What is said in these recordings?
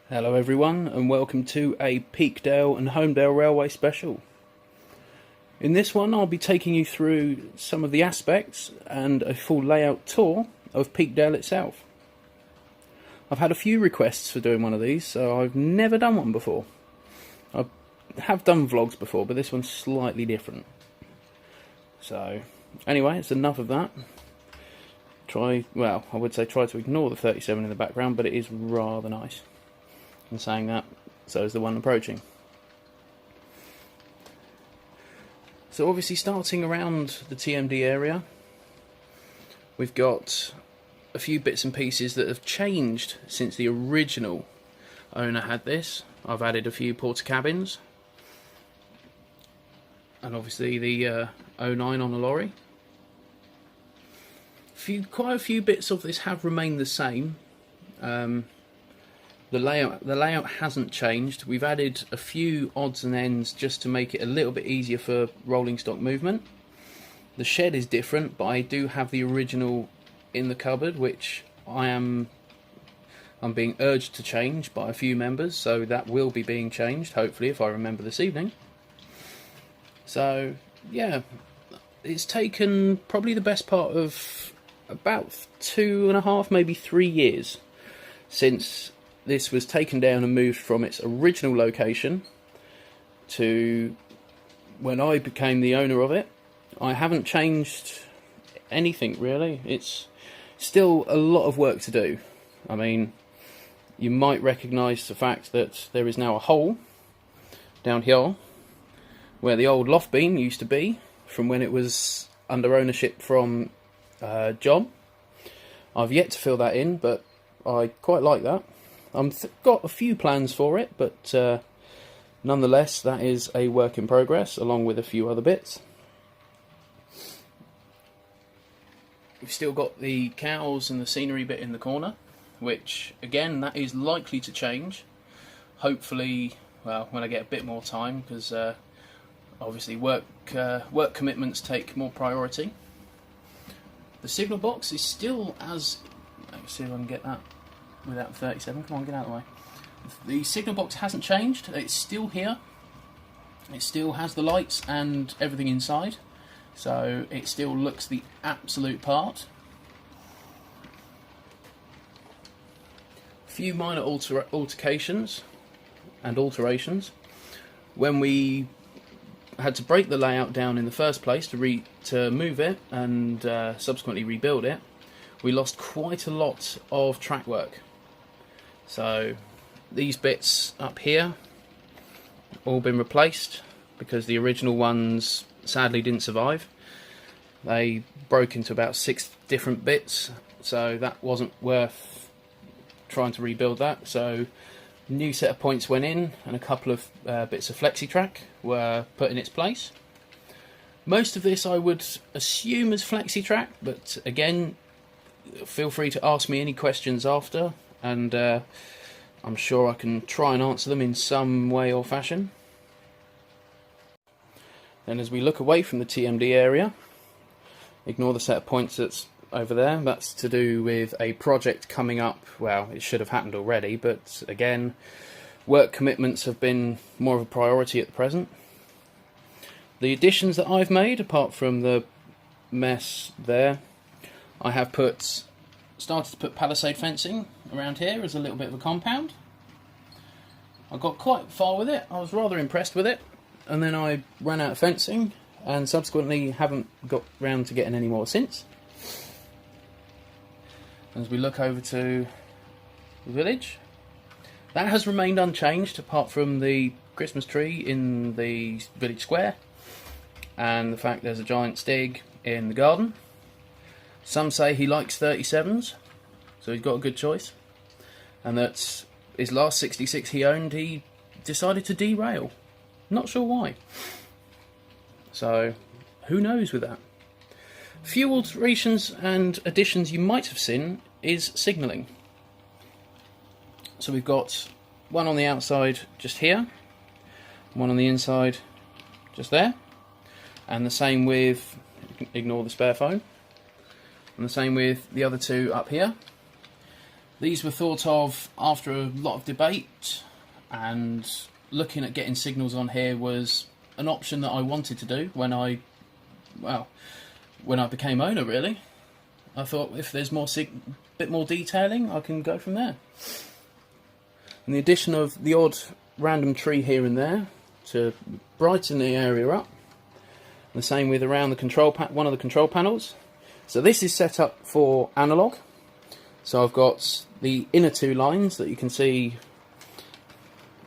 Hello everyone and welcome to a Peakdale and Homedale Railway special. In this one I'll be taking you through some of the aspects and a full layout tour of Peakdale itself. I've had a few requests for doing one of these, so I've never done one before. I have done vlogs before, but this one's slightly different. So anyway, it's enough of that. I would say try to ignore the 37 in the background, but it is rather nice. And saying that, so is the one approaching. So obviously starting around the TMD area, we've got a few bits and pieces that have changed since the original owner had this. I've added a few porter cabins, and obviously the 09 on a lorry. Quite a few bits of this have remained the same. The layout hasn't changed. We've added a few odds and ends just to make it a little bit easier for rolling stock movement. The shed is different, but I do have the original in the cupboard, which I'm being urged to change by a few members, so that will be being changed, hopefully, if I remember this evening. So, yeah, it's taken probably the best part of about 2.5, maybe 3 years since this was taken down and moved from its original location to when I became the owner of it. I haven't changed anything really. It's still a lot of work to do. I mean, you might recognise the fact that there is now a hole down here where the old loft beam used to be from when it was under ownership from John. I've yet to fill that in, but I quite like that. I've got a few plans for it, but nonetheless, that is a work in progress, along with a few other bits. We've still got the cows and the scenery bit in the corner, which, again, that is likely to change. Hopefully, well, when I get a bit more time, because obviously work commitments take more priority. The signal box is still as... Let's see if I can get that without 37. Come on, get out of the way. The signal box hasn't changed. It's still here. It still has the lights and everything inside, so it still looks the absolute part. A few minor alterations. When we had to break the layout down in the first place to move it and subsequently rebuild it, we lost quite a lot of track work. So these bits up here all been replaced because the original ones sadly didn't survive. They broke into about 6 different bits, so that wasn't worth trying to rebuild that. So a new set of points went in, and a couple of bits of flexi-track were put in its place. Most of this I would assume is flexi-track, but again, feel free to ask me any questions after, and I'm sure I can try and answer them in some way or fashion. Then as we look away from the TMD area, ignore the set of points that's over there. That's to do with a project coming up. Well, it should have happened already, but again, work commitments have been more of a priority at the present. The additions that I've made, apart from the mess there, I have started to put palisade fencing around here as a little bit of a compound. I got quite far with it. I was rather impressed with it, and then I ran out of fencing and subsequently haven't got round to getting any more since. As we look over to the village, that has remained unchanged apart from the Christmas tree in the village square and the fact there's a giant stig in the garden. Some say he likes 37s, so he's got a good choice. And that his last 66 he owned, he decided to derail. Not sure why. So, who knows with that. A few alterations and additions you might have seen is signalling. So we've got one on the outside just here, one on the inside just there, and the same with, ignore the spare phone, and the same with the other two up here. These were thought of after a lot of debate, and looking at getting signals on here was an option that I wanted to do when I became owner, really. I thought if there's bit more detailing, I can go from there. And the addition of the odd random tree here and there to brighten the area up. The same with around the one of the control panels. So this is set up for analog. So I've got the inner two lines that you can see,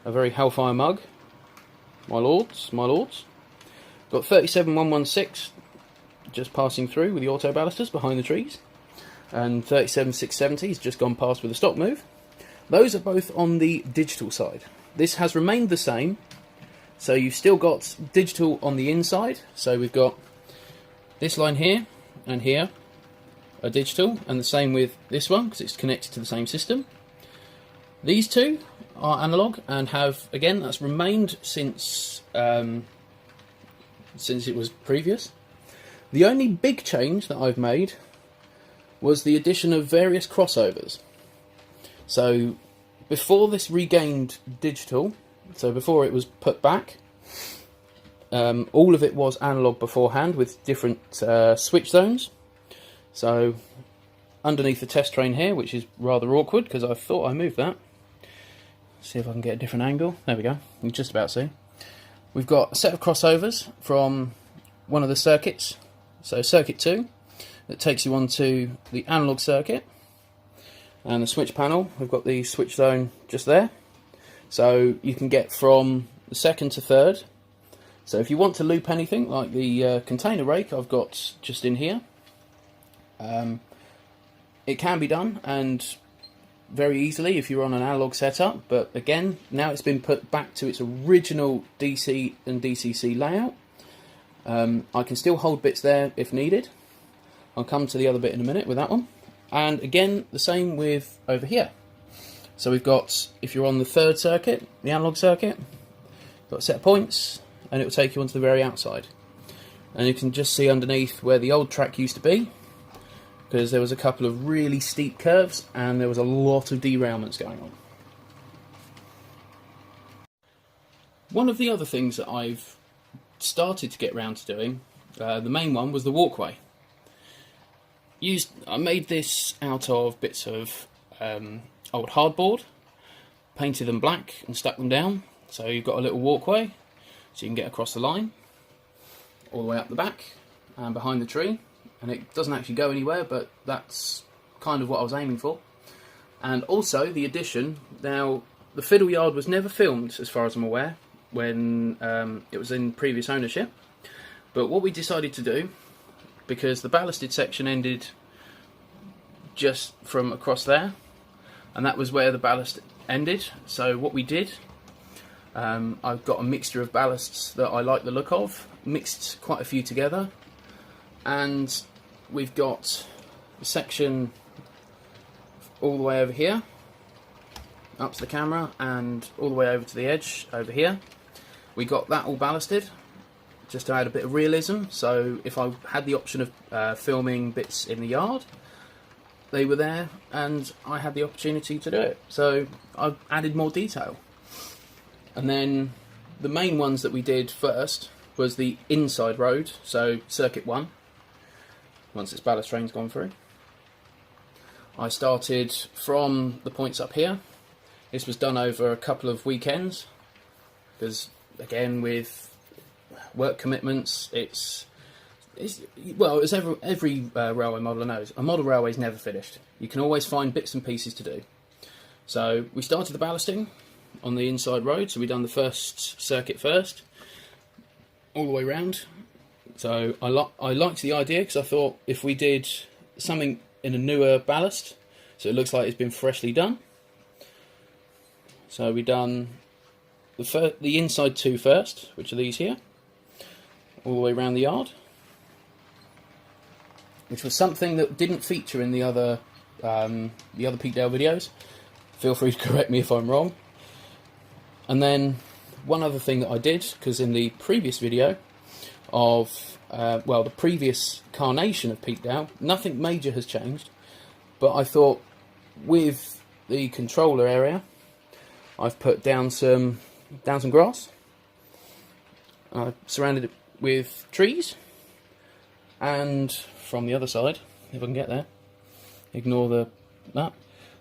a very Hellfire mug, my lords. Got 37116 just passing through with the auto ballisters behind the trees, and 37670 has just gone past with a stock move. Those are both on the digital side. This has remained the same, so you've still got digital on the inside. So we've got this line here and here are digital, and the same with this one because it's connected to the same system. These two are analog and have, again, that's remained since it was previous. The only big change that I've made was the addition of various crossovers. So before this regained digital, so before it was put back, all of it was analog beforehand with different switch zones. So underneath the test train here, which is rather awkward because I thought I moved that. See if I can get a different angle. There we go. You can just about see. We've got a set of crossovers from one of the circuits. So circuit 2, that takes you onto the analog circuit. And the switch panel, we've got the switch zone just there. So you can get from the second to third. So if you want to loop anything, like the container rake I've got just in here, it can be done, and very easily if you're on an analog setup. But again, now it's been put back to its original DC and DCC layout. I can still hold bits there if needed. I'll come to the other bit in a minute with that one. And again, the same with over here. So we've got, if you're on the third circuit, the analog circuit, got a set of points, and it will take you onto the very outside. And you can just see underneath where the old track used to be, because there was a couple of really steep curves and there was a lot of derailments going on. One of the other things that I've started to get round to doing, the main one, was the walkway. I made this out of bits of old hardboard, painted them black and stuck them down, so you've got a little walkway so you can get across the line all the way up the back and behind the tree. And it doesn't actually go anywhere, but that's kind of what I was aiming for. And also the addition, now the fiddle yard was never filmed as far as I'm aware when it was in previous ownership, but what we decided to do, because the ballasted section ended just from across there, and that was where the ballast ended, so what we did, I've got a mixture of ballasts that I like the look of, mixed quite a few together, and we've got a section all the way over here up to the camera and all the way over to the edge over here. We got that all ballasted just to add a bit of realism, so if I had the option of filming bits in the yard, they were there and I had the opportunity to do it, so I've added more detail. And then the main ones that we did first was the inside road, so circuit 1, once its ballast train's gone through. I started from the points up here. This was done over a couple of weekends, because again with work commitments, well, as every railway modeller knows, a model railway is never finished. You can always find bits and pieces to do. So we started the ballasting on the inside road, so we done the first circuit first, all the way round. So I liked the idea, because I thought if we did something in a newer ballast, so it looks like it's been freshly done. So we done the inside 2 first, which are these here, all the way around the yard, which was something that didn't feature in the other Peakdale videos. Feel free to correct me if I'm wrong. And then one other thing that I did, because in the previous video of the previous carnation of Peakdale, nothing major has changed, but I thought with the controller area, I've put down some grass. I've surrounded it with trees, and from the other side, if I can get there, ignore that,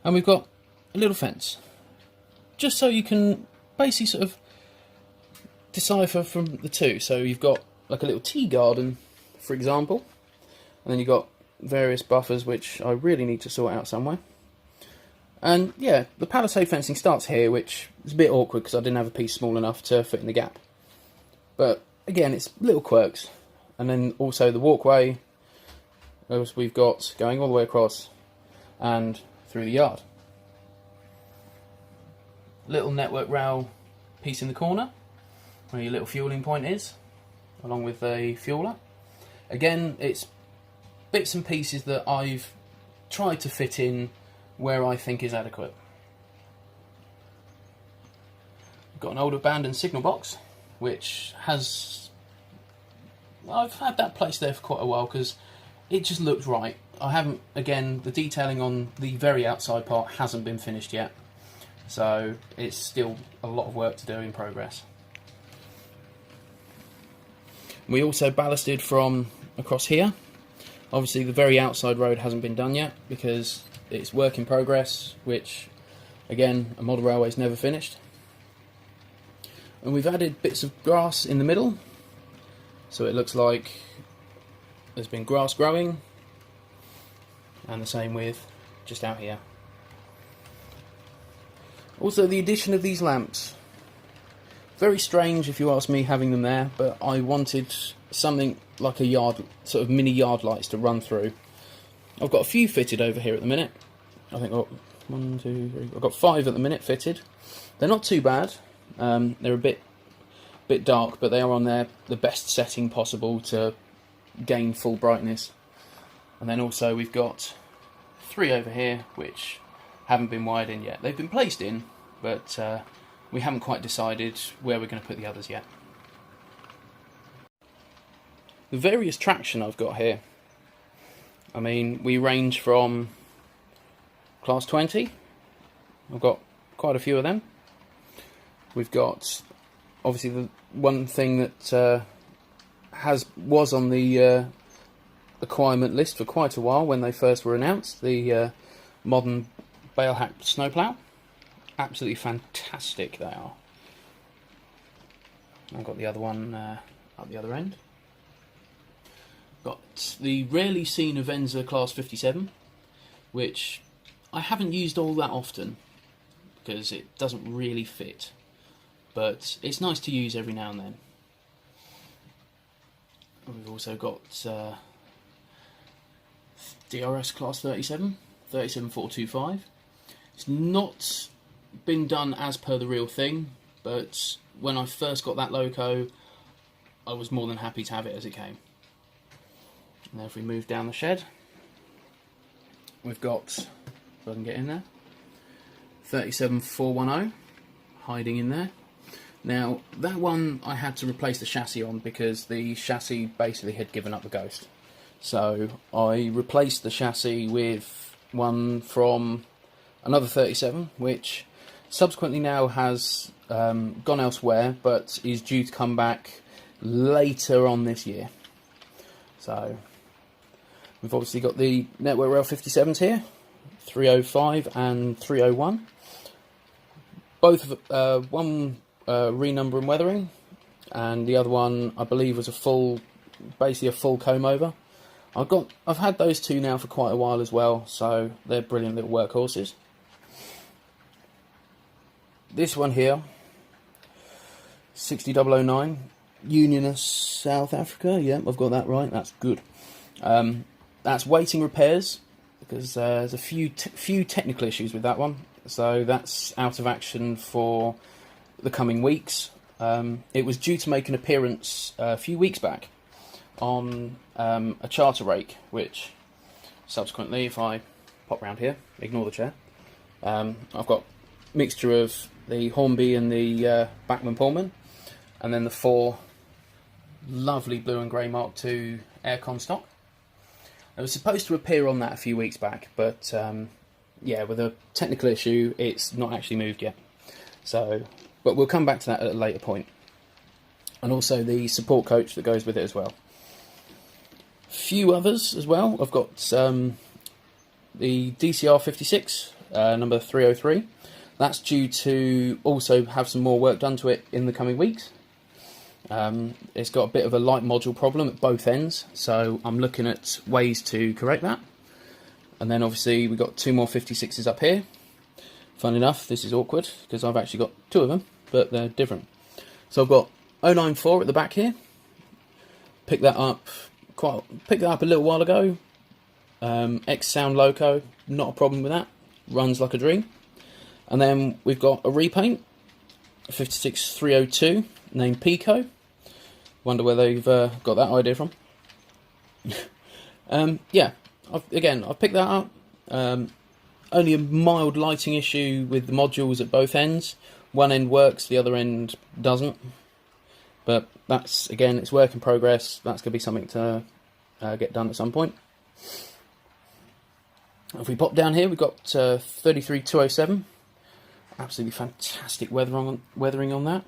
and we've got a little fence, just so you can basically sort of decipher from the two. So you've got like a little tea garden, for example, and then you've got various buffers which I really need to sort out somewhere. And yeah, the palisade fencing starts here, which is a bit awkward because I didn't have a piece small enough to fit in the gap. But again, it's little quirks. And then also the walkway, as we've got going all the way across and through the yard. Little network rail piece in the corner where your little fueling point is, along with a fueler. Again, it's bits and pieces that I've tried to fit in where I think is adequate. I've got an old abandoned signal box, which I've had that placed there for quite a while because it just looked right. I haven't, again, the detailing on the very outside part hasn't been finished yet, so it's still a lot of work to do in progress. We also ballasted from across here. Obviously the very outside road hasn't been done yet because it's work in progress, which again, a model railway is never finished. And we've added bits of grass in the middle, so it looks like there's been grass growing, and the same with just out here. Also, the addition of these lamps, very strange if you ask me having them there, but I wanted something like a yard, sort of mini yard lights to run through. I've got a few fitted over here at the minute. I think I've got 1, 2, 3. I've got 5 at the minute fitted. They're not too bad. They're a bit dark, but they are on the best setting possible to gain full brightness. And then also we've got 3 over here which haven't been wired in yet. They've been placed in, but we haven't quite decided where we're going to put the others yet. The various traction I've got here, I mean, we range from class 20. I've got quite a few of them. We've got obviously the one thing that was on the acquirement list for quite a while when they first were announced, the modern bale hack snowplow. Absolutely fantastic they are. I've got the other one up the other end. Got the rarely seen Avenza Class 57, which I haven't used all that often because it doesn't really fit, but it's nice to use every now and then. We've also got DRS Class 37, 37425. It's not been done as per the real thing, but when I first got that loco, I was more than happy to have it as it came. And then if we move down the shed, we've got, if I can get in there, 37410 hiding in there. Now that one I had to replace the chassis on because the chassis basically had given up the ghost. So I replaced the chassis with one from another 37, which subsequently now has gone elsewhere, but is due to come back later on this year. So we've obviously got the Network Rail 57s here, 305 and 301. Both of one renumber and weathering, and the other one I believe was basically a full comb over. I've had those two now for quite a while as well, so they're brilliant little workhorses. This one here, 60009, Unionist South Africa. Yeah, I've got that right. That's good. That's waiting repairs because there's a few technical issues with that one, so that's out of action for the coming weeks. It was due to make an appearance a few weeks back on a charter rake, which subsequently, if I pop round here, ignore the chair, I've got a mixture of the Hornby and the Bachmann Pullman, and then the 4 lovely blue and grey Mark II aircon stock. It was supposed to appear on that a few weeks back, but yeah, with a technical issue, it's not actually moved yet. So, but we'll come back to that at a later point. And also the support coach that goes with it as well. Few others as well. I've got the DCR 56, number 303. That's due to also have some more work done to it in the coming weeks. It's got a bit of a light module problem at both ends, so I'm looking at ways to correct that. And then obviously we've got two more 56s up here. Fun enough, this is awkward because I've actually got two of them, but they're different. So I've got 094 at the back here. Picked that up a little while ago. X Sound Loco, not a problem with that. Runs like a dream. And then we've got a repaint, 56302, named Pico. Wonder where they've got that idea from. Yeah, I've picked that up. Only a mild lighting issue with the modules at both ends. One end works, the other end doesn't. But that's, again, it's work in progress. That's going to be something to get done at some point. If we pop down here, we've got 33207. Absolutely fantastic weathering on that.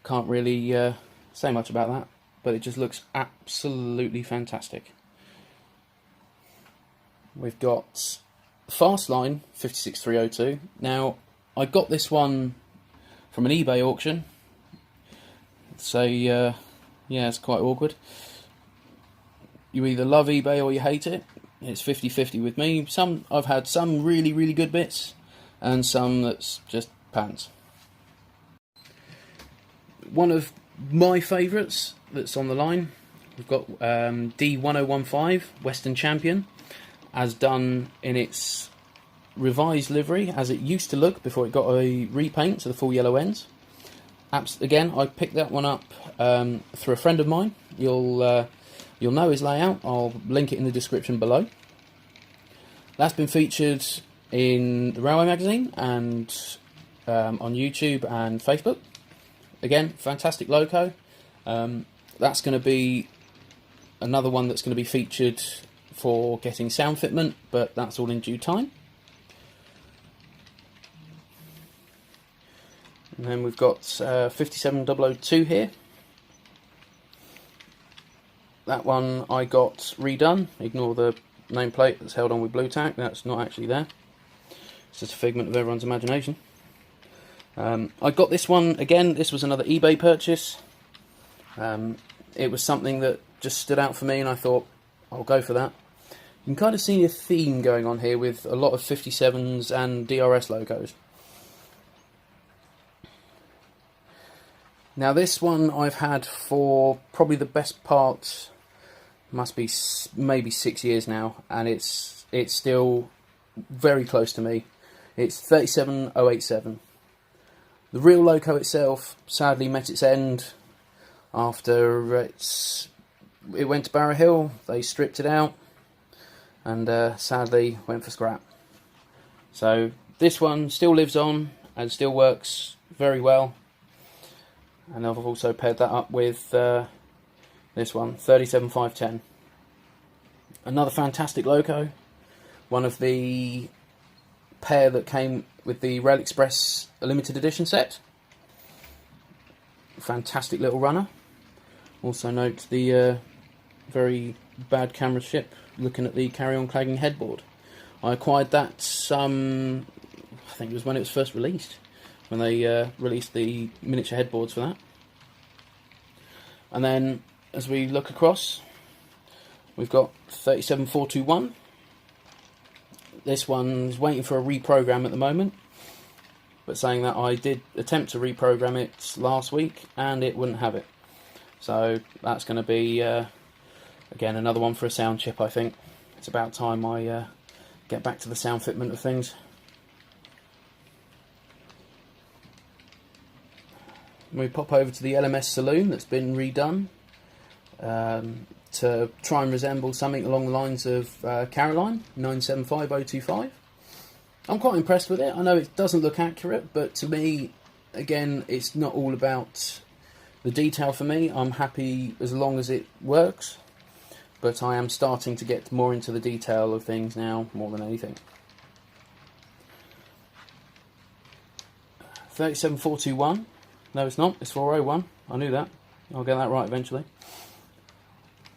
Can't really say much about that, but it just looks absolutely fantastic. We've got Fastline 56302. Now, I got this one from an eBay auction. So, yeah, it's quite awkward. You either love eBay or you hate it. It's 50-50 with me. I've had some really, really good bits, and some that's just pants. One of my favourites that's on the line, we've got D1015 Western Champion, as done in its revised livery as it used to look before it got a repaint to the full yellow ends. Again, I picked that one up through a friend of mine. You'll know his layout. I'll link it in the description below. That's been featured in the Railway Magazine and on YouTube and Facebook. Again, fantastic loco. That's going to be another one that's going to be featured for getting sound fitment, but that's all in due time. And then we've got 57002 here. That one I got redone. Ignore the nameplate that's held on with blue tack. That's not actually there. It's just a figment of everyone's imagination. I got this one again. This was another eBay purchase. It was something that just stood out for me, and I thought I'll go for that. You can kind of see a theme going on here with a lot of 57s and DRS logos. Now this one I've had for probably the best part, must be maybe 6 years now, and it's still very close to me. It's 37087. The real loco itself sadly met its end after it went to Barrow Hill. They stripped it out and sadly went for scrap. So this one still lives on and still works very well. And I've also paired that up with this one, 37510. Another fantastic loco. One of the pair that came with the Rail Express limited edition set. Fantastic little runner. Also note the very bad camera ship looking at the Carry On Clagging headboard. I acquired that I think it was when it was first released, when they released the miniature headboards for that. And then as we look across, we've got 37421. This one's waiting for a reprogram at the moment, but saying that I did attempt to reprogram it last week and it wouldn't have it. So that's going to be again another one for a sound chip. I think it's about time I get back to the sound fitment of things. We pop over to the LMS saloon that's been redone to try and resemble something along the lines of Caroline 975025. I'm quite impressed with it. I know it doesn't look accurate, but to me, again, it's not all about the detail for me. I'm happy as long as it works. but I am starting to get more into the detail of things now, more than anything. 37421. No, it's not. It's 401. I knew that. I'll get that right eventually.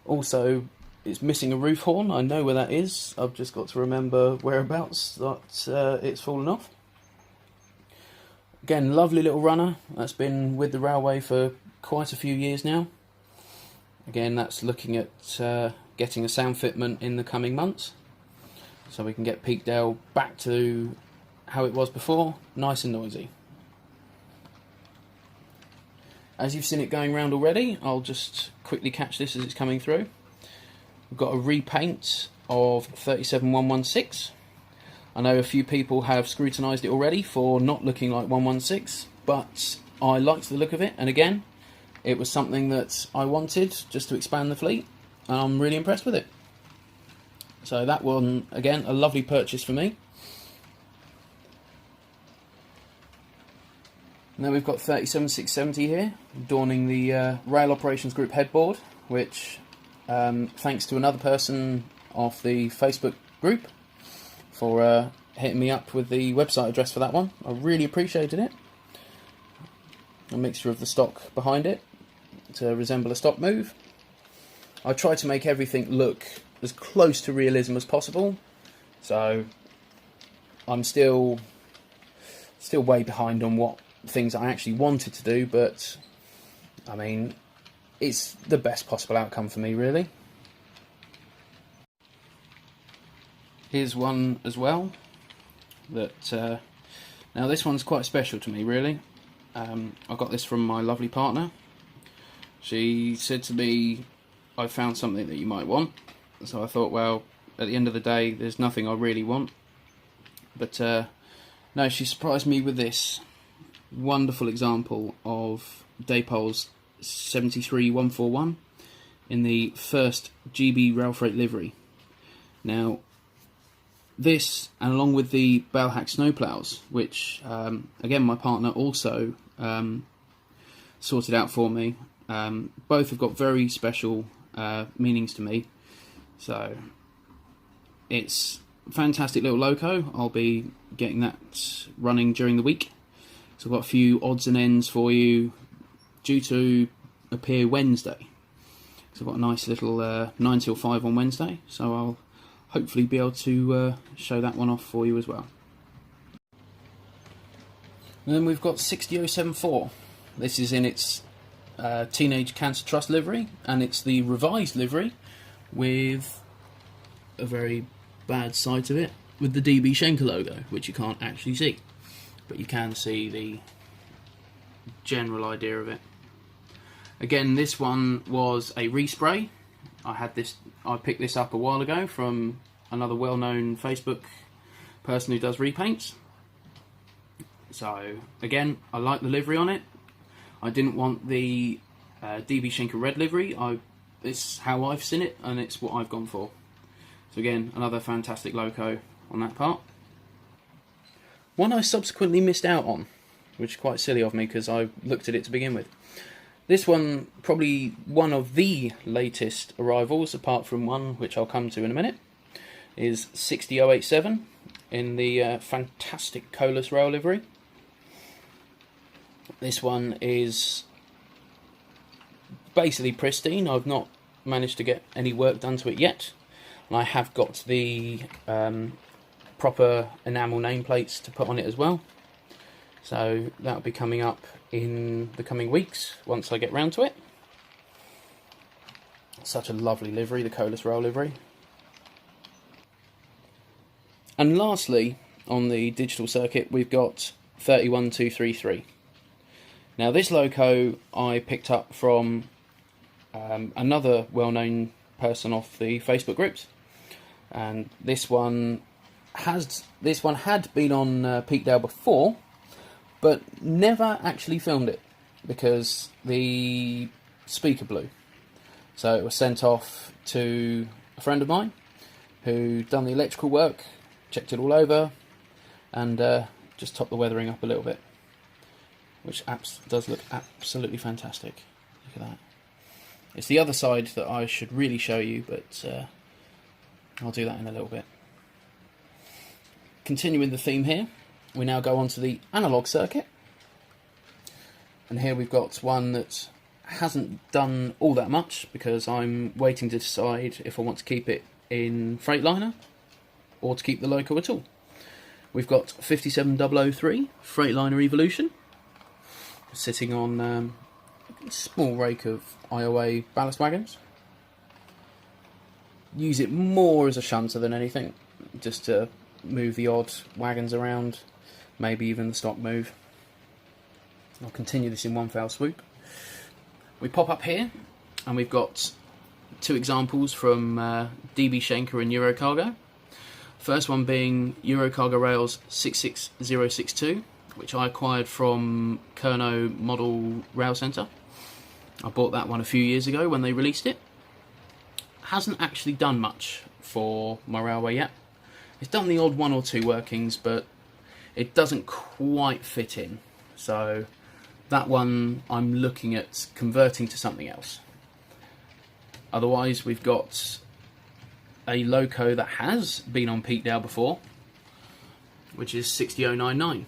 Also, it's missing a roof horn. I know where that is. I've just got to remember whereabouts that it's fallen off. Again, lovely little runner. That's been with the railway for quite a few years now. Again, that's looking at getting a sound fitment in the coming months, so we can get Peakdale back to how it was before, nice and noisy. As you've seen it going round already, I'll just quickly catch this as it's coming through. We've got a repaint of 37116. I know a few people have scrutinised it already for not looking like 116, but I liked the look of it, and again, it was something that I wanted just to expand the fleet, and I'm really impressed with it. So that one, again, a lovely purchase for me. Now we've got 37670 here, adorning the Rail Operations Group headboard, which, thanks to another person off the Facebook group for hitting me up with the website address for that one. I really appreciated it. A mixture of the stock behind it to resemble a stock move. I try to make everything look as close to realism as possible, so I'm still way behind on what things I actually wanted to do, but I mean, it's the best possible outcome for me, really. Here's one as well that now this one's quite special to me, really. I got this from my lovely partner. She said to me, I found something that you might want. So I thought, well, at the end of the day, there's nothing I really want. But no, she surprised me with this wonderful example of Daypole's 73141 in the first GB rail freight livery. Now, this, and along with the Bellhack snowplows, which again my partner also sorted out for me, both have got very special meanings to me. So it's a fantastic little loco. I'll be getting that running during the week. So I've got a few odds and ends for you, due to appear Wednesday. So I've got a nice little 9 till 5 on Wednesday, so I'll hopefully be able to show that one off for you as well. And then we've got 60074. This is in its Teenage Cancer Trust livery, and it's the revised livery with a very bad side of it, with the DB Schenker logo, which you can't actually see, but you can see the general idea of it. Again, this one was a respray. I picked this up a while ago from another well-known Facebook person who does repaints. So again, I like the livery on it. I didn't want the DB Schenker red livery. It's how I've seen it, and it's what I've gone for. So again, another fantastic loco on that part. One I subsequently missed out on, which is quite silly of me because I looked at it to begin with. This one, probably one of the latest arrivals, apart from one which I'll come to in a minute, is 60087 in the fantastic Colas rail livery. This one is basically pristine. I've not managed to get any work done to it yet, and I have got the proper enamel nameplates to put on it as well. So that'll be coming up in the coming weeks once I get round to it. Such a lovely livery, the Colas rail livery. And lastly, on the digital circuit, we've got 31233. Now this loco I picked up from another well-known person off the Facebook groups, and this one had been on Peakdale before, but never actually filmed it because the speaker blew. So it was sent off to a friend of mine who done the electrical work, checked it all over, and just topped the weathering up a little bit, which does look absolutely fantastic. Look at that. It's the other side that I should really show you, but I'll do that in a little bit. Continuing the theme here, we now go on to the analog circuit. And here we've got one that hasn't done all that much because I'm waiting to decide if I want to keep it in Freightliner or to keep the Loco at all. We've got 57003 Freightliner Evolution sitting on a small rake of IOA ballast wagons. Use it more as a shunter than anything, just to move the odd wagons around, maybe even the stock move. I'll continue this in one foul swoop. We pop up here and we've got two examples from DB Schenker and Eurocargo. First one being Eurocargo Rails 66062, which I acquired from Kerno Model Rail Centre. I bought that one a few years ago when they released it. Hasn't actually done much for my railway yet. It's done the odd one or two workings, but it doesn't quite fit in. So that one I'm looking at converting to something else. Otherwise, we've got a Loco that has been on Peakdale before, which is 60099.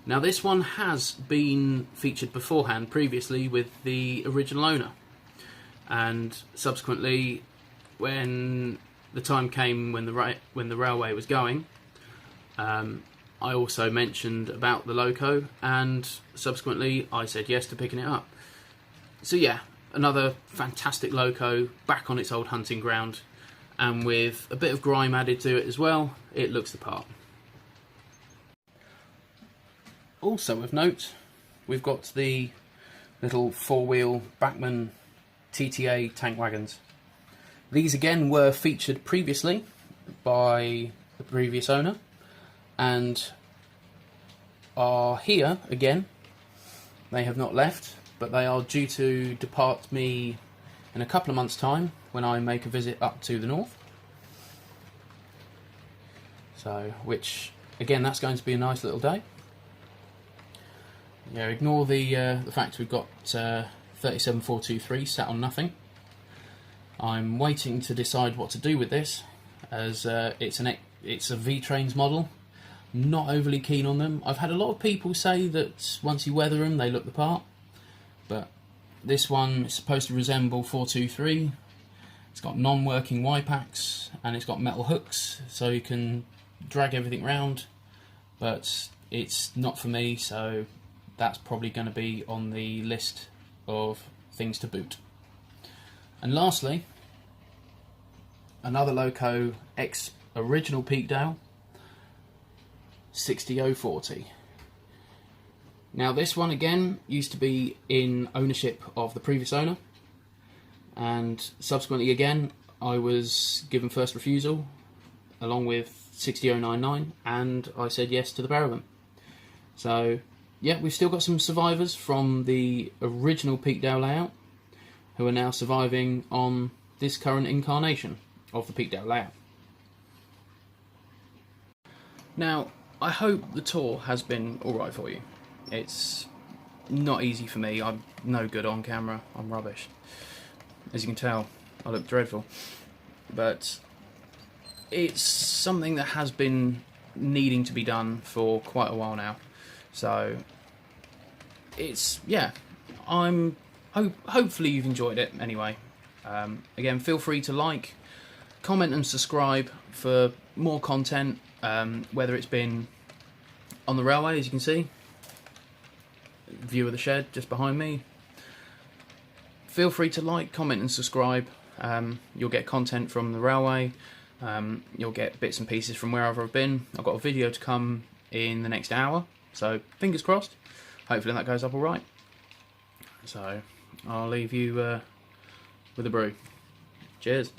Now this one has been featured beforehand previously with the original owner, and subsequently when the time came when the railway was going, I also mentioned about the Loco, and subsequently I said yes to picking it up. So yeah, another fantastic Loco back on its old hunting ground, and with a bit of grime added to it as well, it looks the part. Also of note, we've got the little four-wheel Bachmann TTA tank wagons. These again were featured previously by the previous owner and are here again. They have not left, but they are due to depart me in a couple of months' time when I make a visit up to the north. So, which again, that's going to be a nice little day. Yeah, ignore the fact we've got 37423 sat on nothing. I'm waiting to decide what to do with this, as it's a V-Trains model. Not overly keen on them. I've had a lot of people say that once you weather them, they look the part. But this one is supposed to resemble 423. It's got non-working Y-packs and it's got metal hooks, so you can drag everything round. But it's not for me, so that's probably going to be on the list of things to boot. And lastly, another Loco ex-original Peakdale, 60040. Now this one again used to be in ownership of the previous owner, and subsequently again I was given first refusal along with 60099, and I said yes to the pair of them. So yeah, we've still got some survivors from the original Peakdale layout who are now surviving on this current incarnation of the Peakdale layout. Now, I hope the tour has been alright for you. It's not easy for me. I'm no good on camera. I'm rubbish. As you can tell, I look dreadful. But it's something that has been needing to be done for quite a while now. So it's, yeah, hopefully you've enjoyed it anyway. Again, feel free to like, comment and subscribe for more content, whether it's been on the railway, as you can see, view of the shed just behind me. Feel free to like, comment and subscribe. You'll get content from the railway, you'll get bits and pieces from wherever I've been. I've got a video to come in the next hour, so fingers crossed. Hopefully that goes up alright. So I'll leave you with a brew. Cheers.